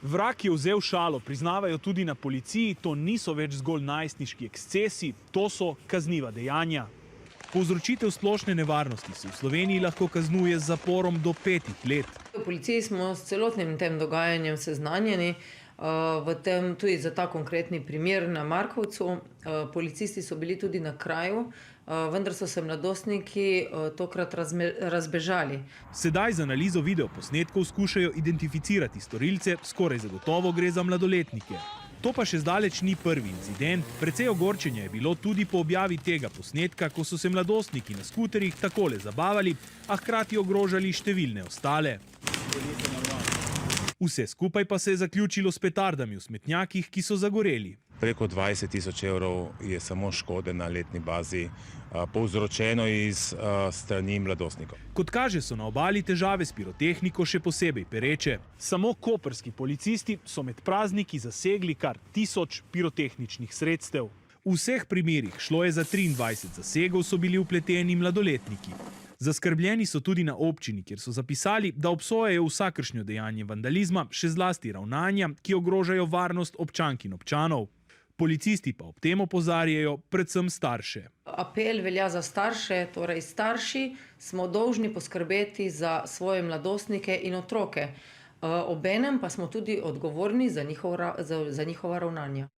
Vrag je vzel šalo, priznavajo tudi na policiji, to niso več zgolj najstniški ekscesi, to so kazniva dejanja. Povzročitev splošne nevarnosti se v Sloveniji lahko kaznuje z zaporom do 5 let. V policiji smo s celotnim tem dogajanjem seznanjeni, tudi za ta konkretni primer na Markovcu. Policisti so bili tudi na kraju, vendar so se mladostniki tokrat razbežali. Sedaj z analizo videoposnetkov skušajo identificirati storilce, skoraj zagotovo gre za mladoletnike. To pa še zdaleč ni prvi incident. Precej ogorčenja je bilo tudi po objavi tega posnetka, ko so se mladostniki na skuterjih takole zabavali, a hkrati ogrožali številne ostale. Vse skupaj pa se je zaključilo s petardami v smetnjakih, ki so zagoreli. Preko 20 tisoč evrov je samo škode na letni bazi povzročeno iz strani mladostnikov. Kot kaže, so na obali težave s pirotehniko še posebej pereče. Samo koprski policisti so med prazniki zasegli kar 1000 pirotehničnih sredstev. V vseh primerih, šlo je za 23 zasegov, so bili vpleteni mladoletniki. Zaskrbljeni so tudi na občini, kjer so zapisali, da obsojajo vsakršnjo dejanje vandalizma, še zlasti ravnanja, ki ogrožajo varnost občank in občanov. Policisti pa ob tem opozarjajo predvsem starše. Apel velja za starše, torej starši smo dolžni poskrbeti za svoje mladostnike in otroke. Obenem pa smo tudi odgovorni za njihova ravnanja.